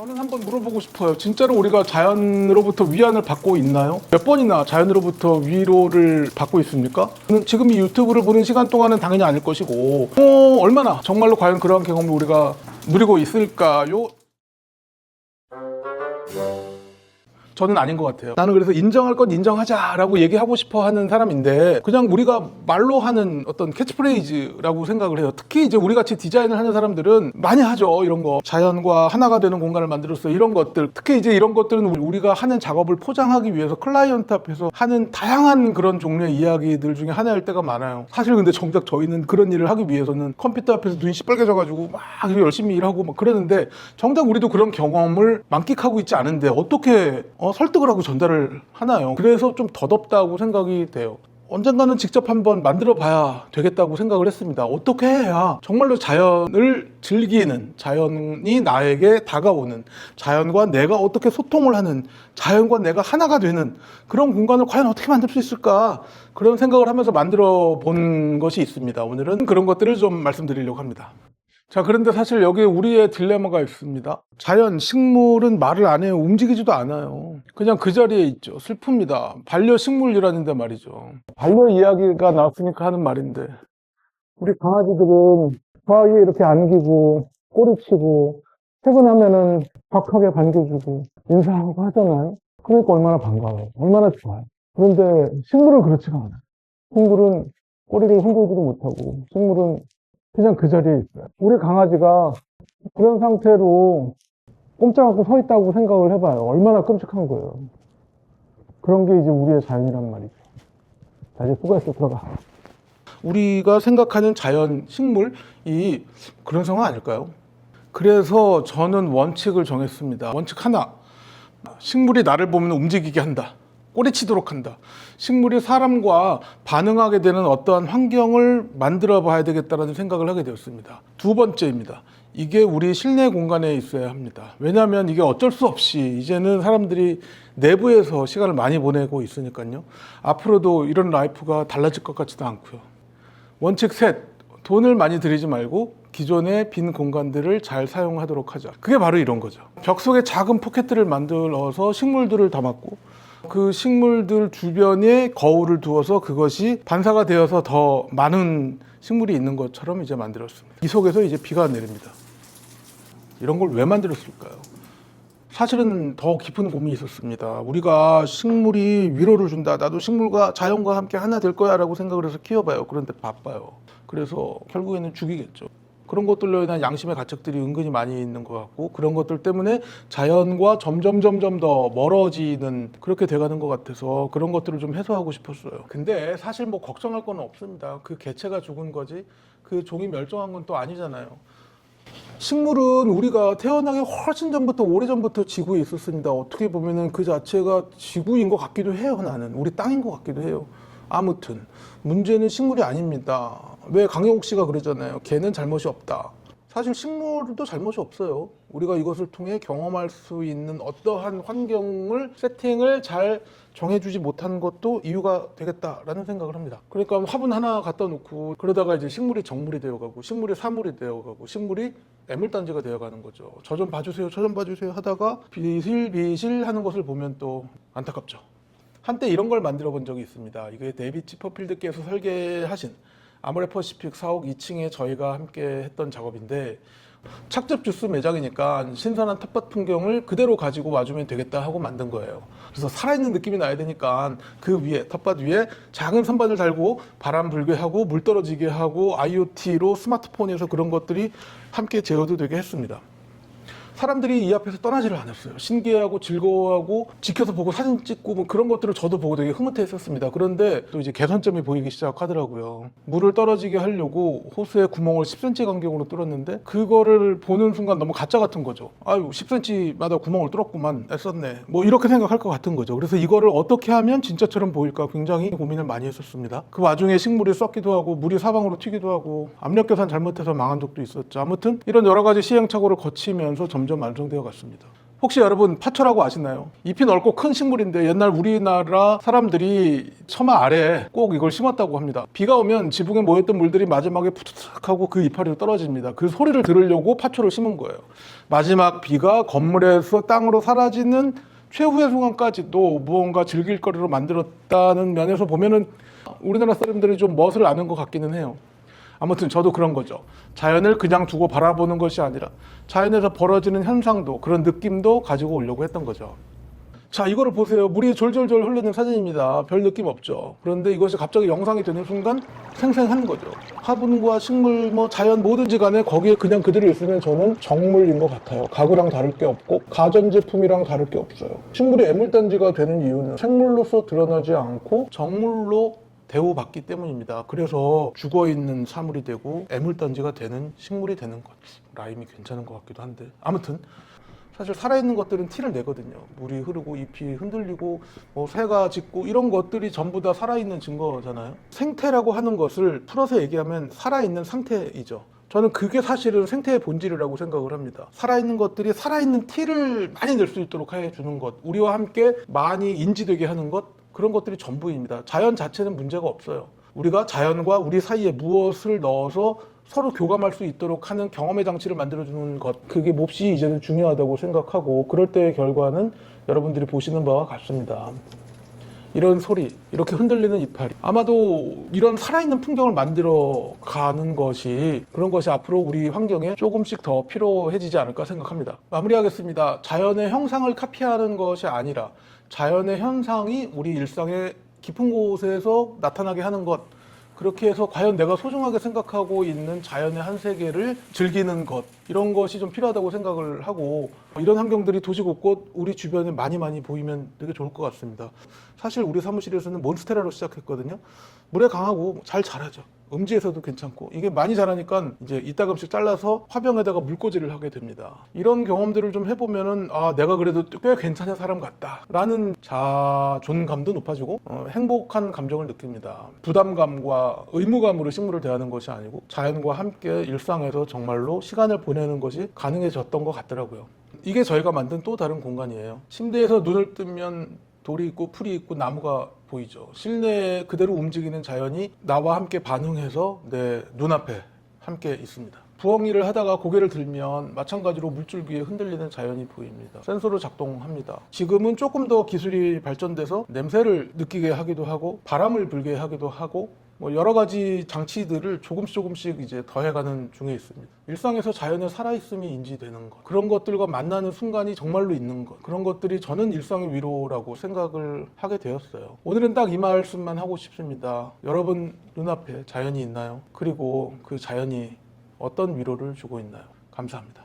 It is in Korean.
저는 한번 물어보고 싶어요. 진짜로 우리가 자연으로부터 위안을 받고 있나요? 몇 번이나 자연으로부터 위로를 받고 있습니까? 지금 이 유튜브를 보는 시간 동안은 당연히 아닐 것이고 얼마나 정말로 과연 그러한 경험을 우리가 누리고 있을까요? 저는 아닌 것 같아요. 나는 그래서 인정할 건 인정하자라고 얘기하고 싶어 하는 사람인데 그냥 우리가 말로 하는 어떤 캐치프레이즈라고 생각을 해요. 특히 이제 우리 같이 디자인을 하는 사람들은 많이 하죠. 이런 거. 자연과 하나가 되는 공간을 만들었어. 이런 것들. 특히 이제 이런 것들은 우리가 하는 작업을 포장하기 위해서 클라이언트 앞에서 하는 다양한 그런 종류의 이야기들 중에 하나일 때가 많아요. 사실 근데 정작 저희는 그런 일을 하기 위해서는 컴퓨터 앞에서 눈이 시뻘개져가지고 막 열심히 일하고 막 그러는데 정작 우리도 그런 경험을 만끽하고 있지 않은데 어떻게 설득을 하고 전달을 하나요? 그래서 좀 더덥다고 생각이 돼요. 언젠가는 직접 한번 만들어 봐야 되겠다고 생각을 했습니다. 어떻게 해야 정말로 자연을 즐기는, 자연이 나에게 다가오는, 자연과 내가 어떻게 소통을 하는, 자연과 내가 하나가 되는 그런 공간을 과연 어떻게 만들 수 있을까? 그런 생각을 하면서 만들어 본 것이 있습니다. 오늘은 그런 것들을 좀 말씀드리려고 합니다. 자, 그런데 사실 여기에 우리의 딜레마가 있습니다. 자연, 식물은 말을 안 해요. 움직이지도 않아요. 그냥 그 자리에 있죠. 슬픕니다. 반려식물이라는데 말이죠. 반려 이야기가 나왔으니까 하는 말인데 우리 강아지들은 거하게 이렇게 안기고 꼬리치고 퇴근하면은 박하게 반겨주고 인사하고 하잖아요. 그러니까 얼마나 반가워요. 얼마나 좋아요. 그런데 식물은 그렇지가 않아요. 식물은 꼬리를 흔들지도 못하고 식물은 그냥 그 자리에 있어요. 우리 강아지가 그런 상태로 꼼짝않고 서 있다고 생각을 해봐요. 얼마나 끔찍한 거예요. 그런 게 이제 우리의 자연이란 말이죠. 자, 이제 수고했어. 들어가. 우리가 생각하는 자연, 식물이 그런 상황 아닐까요? 그래서 저는 원칙을 정했습니다. 원칙 하나. 식물이 나를 보면 움직이게 한다. 꼬리치도록 한다. 식물이 사람과 반응하게 되는 어떠한 환경을 만들어 봐야 되겠다는 생각을 하게 되었습니다. 두 번째입니다. 이게 우리 실내 공간에 있어야 합니다. 왜냐하면 이게 어쩔 수 없이 이제는 사람들이 내부에서 시간을 많이 보내고 있으니까요. 앞으로도 이런 라이프가 달라질 것 같지도 않고요. 원칙 셋. 돈을 많이 들이지 말고 기존의 빈 공간들을 잘 사용하도록 하자. 그게 바로 이런 거죠. 벽 속에 작은 포켓들을 만들어서 식물들을 담았고 그 식물들 주변에 거울을 두어서 그것이 반사가 되어서 더 많은 식물이 있는 것처럼 이제 만들었습니다. 이 속에서 이제 비가 내립니다. 이런 걸 왜 만들었을까요? 사실은 더 깊은 고민이 있었습니다. 우리가 식물이 위로를 준다. 나도 식물과 자연과 함께 하나 될 거야 라고 생각을 해서 키워봐요. 그런데 바빠요. 그래서 결국에는 죽이겠죠. 그런 것들로 인한 양심의 가책들이 은근히 많이 있는 것 같고 그런 것들 때문에 자연과 점점 더 멀어지는 그렇게 돼가는 것 같아서 그런 것들을 좀 해소하고 싶었어요. 근데 사실 뭐 걱정할 건 없습니다. 그 개체가 죽은 거지 그 종이 멸종한 건 또 아니잖아요. 식물은 우리가 태어나기 훨씬 전부터 오래전부터 지구에 있었습니다. 어떻게 보면은 그 자체가 지구인 것 같기도 해요. 나는 우리 땅인 것 같기도 해요. 아무튼 문제는 식물이 아닙니다. 왜 강영욱 씨가 그러잖아요. 개는 잘못이 없다. 사실 식물도 잘못이 없어요. 우리가 이것을 통해 경험할 수 있는 어떠한 환경을 세팅을 잘 정해주지 못한 것도 이유가 되겠다라는 생각을 합니다. 그러니까 화분 하나 갖다 놓고 그러다가 이제 식물이 정물이 되어가고 식물이 사물이 되어가고 식물이 애물단지가 되어가는 거죠. 저 좀 봐주세요, 저 좀 봐주세요 하다가 비실비실 하는 것을 보면 또 안타깝죠. 한때 이런 걸 만들어 본 적이 있습니다. 이게 데이빗 치퍼필드께서 설계하신 아모레퍼시픽 사옥 2층에 저희가 함께 했던 작업인데 착즙 주스 매장이니까 신선한 텃밭 풍경을 그대로 가지고 와주면 되겠다 하고 만든 거예요. 그래서 살아있는 느낌이 나야 되니까 그 위에 텃밭 위에 작은 선반을 달고 바람 불게 하고 물 떨어지게 하고 IoT로 스마트폰에서 그런 것들이 함께 제어도 되게 했습니다. 사람들이 이 앞에서 떠나지를 않았어요. 신기해하고 즐거워하고 지켜서 보고 사진 찍고 뭐 그런 것들을 저도 보고 되게 흐뭇해했었습니다. 그런데 또 이제 개선점이 보이기 시작하더라고요. 물을 떨어지게 하려고 호수에 구멍을 10cm 간격으로 뚫었는데 그거를 보는 순간 너무 가짜 같은 거죠. 아유 10cm마다 구멍을 뚫었구만 애썼네. 뭐 이렇게 생각할 것 같은 거죠. 그래서 이거를 어떻게 하면 진짜처럼 보일까 굉장히 고민을 많이 했었습니다. 그 와중에 식물이 썩기도 하고 물이 사방으로 튀기도 하고 압력 계산 잘못해서 망한 적도 있었죠. 아무튼 이런 여러 가지 시행착오를 거치면서 점점 완성되어 갔습니다. 혹시 여러분 파초라고 아시나요? 잎이 넓고 큰 식물인데 옛날 우리나라 사람들이 처마 아래에 꼭 이걸 심었다고 합니다. 비가 오면 지붕에 모였던 물들이 마지막에 푸드득 하고 그 이파리로 떨어집니다. 그 소리를 들으려고 파초를 심은 거예요. 마지막 비가 건물에서 땅으로 사라지는 최후의 순간까지도 무언가 즐길 거리로 만들었다는 면에서 보면은 우리나라 사람들이 좀 멋을 아는 것 같기는 해요. 아무튼 저도 그런 거죠. 자연을 그냥 두고 바라보는 것이 아니라 자연에서 벌어지는 현상도 그런 느낌도 가지고 오려고 했던 거죠. 자, 이거를 보세요. 물이 졸졸졸 흐르는 사진입니다. 별 느낌 없죠. 그런데 이것이 갑자기 영상이 되는 순간 생생한 거죠. 화분과 식물, 자연 뭐든지 간에 거기에 그냥 그대로 있으면 저는 정물인 것 같아요. 가구랑 다를 게 없고 가전제품이랑 다를 게 없어요. 식물이 애물단지가 되는 이유는 생물로서 드러나지 않고 정물로 대우받기 때문입니다. 그래서 죽어있는 사물이 되고 애물단지가 되는 식물이 되는 것. 라임이 괜찮은 것 같기도 한데 아무튼 사실 살아있는 것들은 티를 내거든요. 물이 흐르고 잎이 흔들리고 새가 짖고 이런 것들이 전부 다 살아있는 증거잖아요. 생태라고 하는 것을 풀어서 얘기하면 살아있는 상태이죠. 저는 그게 사실은 생태의 본질이라고 생각을 합니다. 살아있는 것들이 살아있는 티를 많이 낼 수 있도록 해주는 것, 우리와 함께 많이 인지되게 하는 것, 그런 것들이 전부입니다. 자연 자체는 문제가 없어요. 우리가 자연과 우리 사이에 무엇을 넣어서 서로 교감할 수 있도록 하는 경험의 장치를 만들어주는 것, 그게 몹시 이제는 중요하다고 생각하고 그럴 때의 결과는 여러분들이 보시는 바와 같습니다. 이런 소리, 이렇게 흔들리는 이파리, 아마도 이런 살아있는 풍경을 만들어 가는 것이, 그런 것이 앞으로 우리 환경에 조금씩 더 필요해지지 않을까 생각합니다. 마무리하겠습니다. 자연의 형상을 카피하는 것이 아니라 자연의 현상이 우리 일상의 깊은 곳에서 나타나게 하는 것, 그렇게 해서 과연 내가 소중하게 생각하고 있는 자연의 한 세계를 즐기는 것, 이런 것이 좀 필요하다고 생각을 하고, 이런 환경들이 도시 곳곳 우리 주변에 많이 보이면 되게 좋을 것 같습니다. 사실 우리 사무실에서는 몬스테라로 시작했거든요. 물에 강하고 잘 자라죠. 음지에서도 괜찮고, 이게 많이 자라니까 이제 이따금씩 잘라서 화병에다가 물꽂이를 하게 됩니다. 이런 경험들을 좀 해보면은 내가 그래도 꽤 괜찮은 사람 같다 라는 자존감도 높아지고 행복한 감정을 느낍니다. 부담감과 의무감으로 식물을 대하는 것이 아니고 자연과 함께 일상에서 정말로 시간을 보내는 것이 가능해졌던 것 같더라고요. 이게 저희가 만든 또 다른 공간이에요. 침대에서 눈을 뜨면 돌이 있고 풀이 있고 나무가 보이죠. 실내에 그대로 움직이는 자연이 나와 함께 반응해서 내 눈앞에 함께 있습니다. 부엉이를 하다가 고개를 들면 마찬가지로 물줄기에 흔들리는 자연이 보입니다. 센서로 작동합니다. 지금은 조금 더 기술이 발전돼서 냄새를 느끼게 하기도 하고 바람을 불게 하기도 하고 여러 가지 장치들을 조금씩 이제 더해가는 중에 있습니다. 일상에서 자연의 살아있음이 인지되는 것, 그런 것들과 만나는 순간이 정말로 있는 것, 그런 것들이 저는 일상의 위로라고 생각을 하게 되었어요. 오늘은 딱 이 말씀만 하고 싶습니다. 여러분 눈앞에 자연이 있나요? 그리고 그 자연이 어떤 위로를 주고 있나요? 감사합니다.